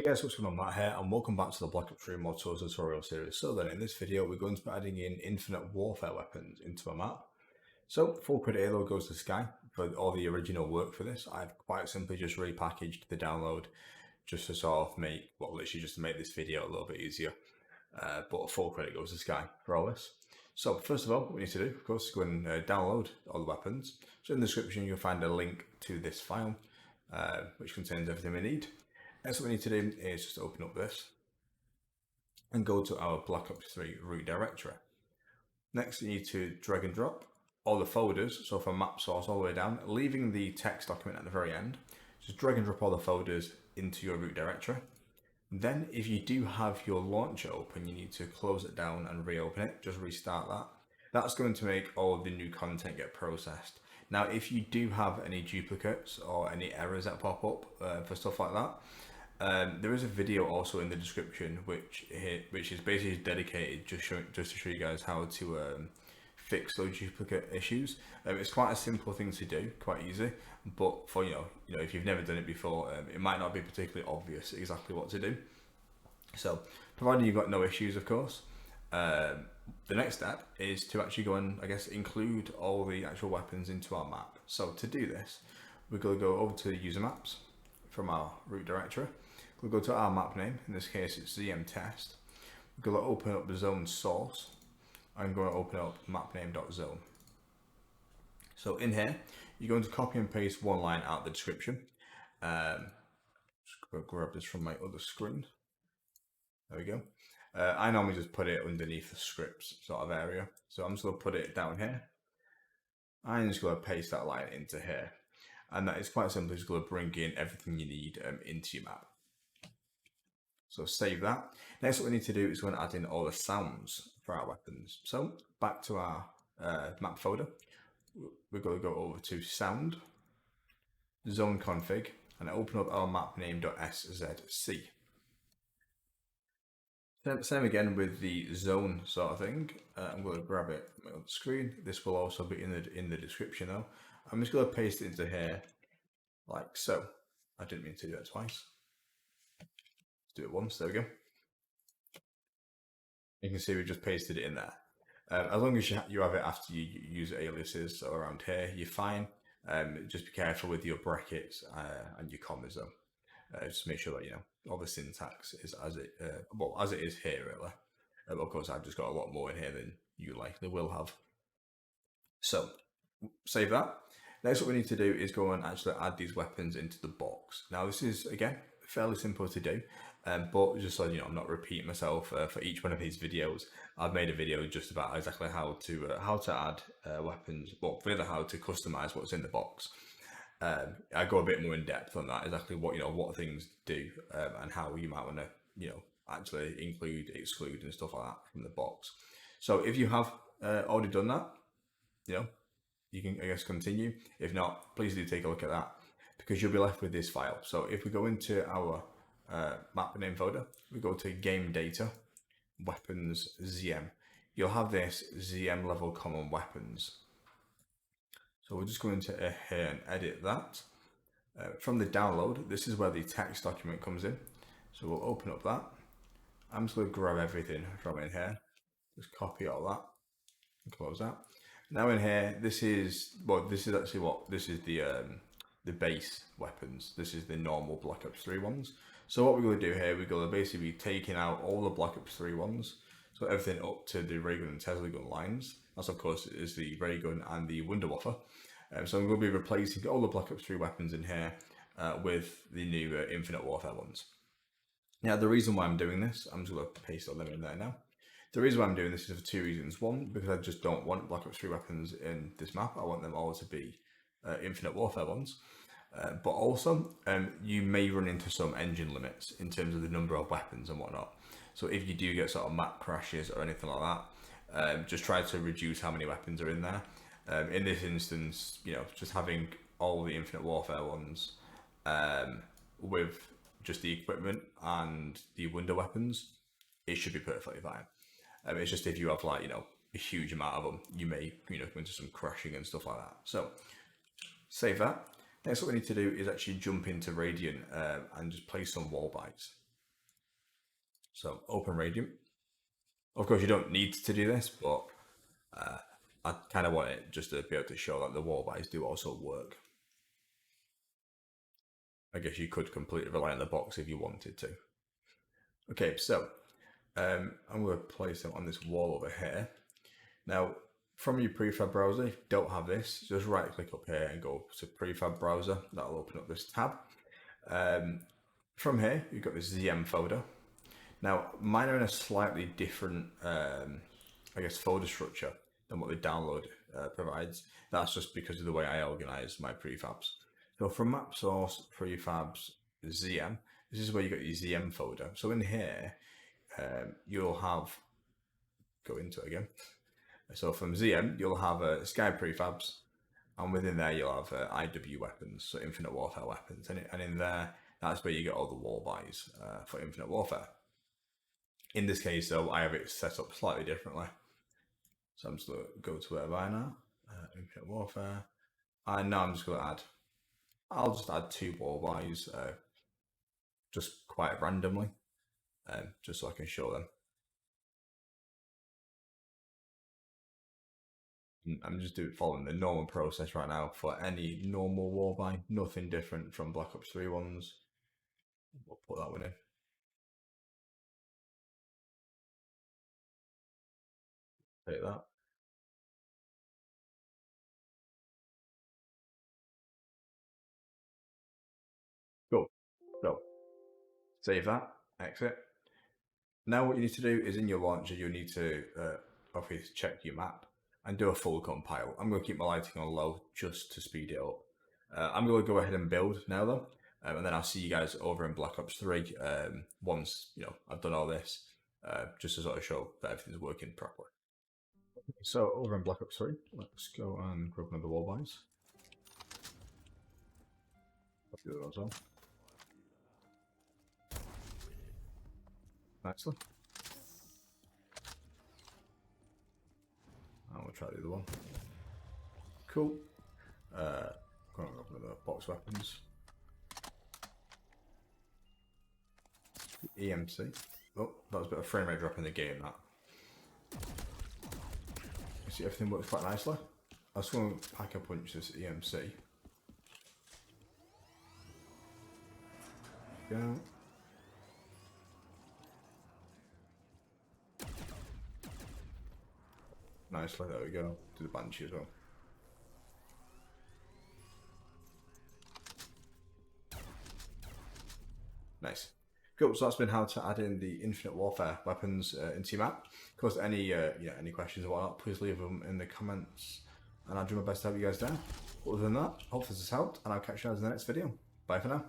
Guys, what's going on, Matt here, and welcome back to the Black Ops 3 Mod Tools tutorial series. So then, in this video, we're going to be adding in infinite warfare weapons into a map. So, full credit here though goes to Sky for all the original work for this. I've quite simply just repackaged the download just to sort of make, well, literally just to make this video a little bit easier. But full credit goes to Sky for all this. So, first of all, what we need to do, of course, is go and download all the weapons. So, in the description, you'll find a link to this file, which contains everything we need. Next, what we need to do is just open up this and go to our Black Ops 3 root directory. Next, you need to drag and drop all the folders, so from map source all the way down, leaving the text document at the very end. Just drag and drop all the folders into your root directory. Then, if you do have your launcher open, you need to close it down and reopen it. Just restart that. That's going to make all the new content get processed. Now, if you do have any duplicates or any errors that pop up for stuff like that, there is a video also in the description which is basically dedicated just to show you guys how to fix those duplicate issues. It's quite a simple thing to do, quite easy, but for you know if you've never done it before, it might not be particularly obvious exactly what to do. So provided you've got no issues, of course, the next step is to actually go and include all the actual weapons into our map. So to do this, we're going to go over to user maps from our root directory. We'll go to our map name, in this case it's ZM test. We're going to open up the zone source. I'm going to open up mapname.zone. So in here, you're going to copy and paste one line out the description. Just go grab this from my other screen. There we go. I normally just put it underneath the scripts sort of area. So I'm just going to put it down here. I'm just going to paste that line into here. And that is quite simply just going to bring in everything you need into your map. So save that. Next, what we need to do is going to add in all the sounds for our weapons. So back to our map folder, we're going to go over to sound, zone config, and open up our mapname.szc. Same again with the zone sort of thing. I'm going to grab it on the screen. This will also be in the description though. I'm just going to paste it into here like so. I didn't mean to do that twice. Let's do it once. There we go. You can see we've just pasted it in there. As long as you have it after you use aliases around here, you're fine. Just be careful with your brackets and your commas though. Just make sure that all the syntax is as it is here really. Of course, I've just got a lot more in here than you likely will have. So save that. Next, what we need to do is go and actually add these weapons into the box. Now, this is again fairly simple to do, but just so I'm not repeating myself for each one of these videos. I've made a video just about exactly how to add weapons, well, further how to customize what's in the box. I go a bit more in depth on that, exactly what things do and how you might want to actually include, exclude, and stuff like that from the box. So if you have already done that, you can continue. If not, please do take a look at that, because you'll be left with this file. So if we go into our map name folder, we go to game data, weapons ZM, you'll have this ZM level common weapons. So we're just going to here and edit that. From the download, this is where the text document comes in. So we'll open up that. I'm just going to grab everything from in here, just copy all that and close that. Now in here, this is the base weapons. This is the normal Black Ops 3 ones. So what we're going to do here, we're going to basically be taking out all the Black Ops 3 ones. So everything up to the ray gun and Tesla gun lines. That's of course is the ray gun and the Wunderwaffe. So I'm going to be replacing all the Black Ops 3 weapons in here with the new Infinite Warfare ones. Now the reason why I'm doing this, I'm just going to paste all them in there now. The reason why I'm doing this is for two reasons. One, because I just don't want Black Ops 3 weapons in this map. I want them all to be Infinite Warfare ones. But also, you may run into some engine limits in terms of the number of weapons and whatnot. So if you do get sort of map crashes or anything like that, just try to reduce how many weapons are in there. In this instance, just having all the Infinite Warfare ones with just the equipment and the Wonder weapons, it should be perfectly fine. It's just if you have a huge amount of them, you may go into some crashing and stuff like that. So save that. Next, what we need to do is actually jump into Radiant and just place some wall bites. So open Radiant. Of course, you don't need to do this, but I kind of want it just to be able to show that the wall buys do also work. I guess you could completely rely on the box if you wanted to. Okay, so I'm going to place them on this wall over here. Now, from your prefab browser, if you don't have this, just right click up here and go to prefab browser. That'll open up this tab. From here, you've got this ZM folder. Now, mine are in a slightly different, I guess, folder structure than what the download provides. That's just because of the way I organize my prefabs. So from map source, prefabs, ZM, this is where you got your ZM folder. So in here, you'll have, go into it again. So from ZM, you'll have Sky prefabs, and within there you'll have IW weapons, so Infinite Warfare weapons, and in there, that's where you get all the wall buys for Infinite Warfare. In this case, though, I have it set up slightly differently. So I'm just going to go to where I now, Infinite Warfare, and now I'm just going to add, I'll just add 2 wall buys, just quite randomly, just so I can show them. I'm just following the normal process right now for any normal wall buy, nothing different from Black Ops 3 ones. We'll put that one in. Take that. Cool. So save that, exit. Now what you need to do is in your launcher, you need to obviously check your map and do a full compile. I'm going to keep my lighting on low just to speed it up. I'm going to go ahead and build now though, and then I'll see you guys over in Black Ops 3 once I've done all this, just to sort of show that everything's working properly. So over in Black Ops 3, let's go and grab another wall buys. Put the other ones on. Nicely. And we'll try the other one. Cool. Going to open the box weapons. EMC. Oh, that was a bit of frame rate drop in the game, that. You see, everything works quite nicely. I just want to pack a punch this EMC. Go. Nicely, there we go. Do the Banshee as well. Nice. Cool. So that's been how to add in the Infinite Warfare weapons into your map. Of course, any questions or whatnot, please leave them in the comments, and I'll do my best to help you guys down. Other than that, hope this has helped, and I'll catch you guys in the next video. Bye for now.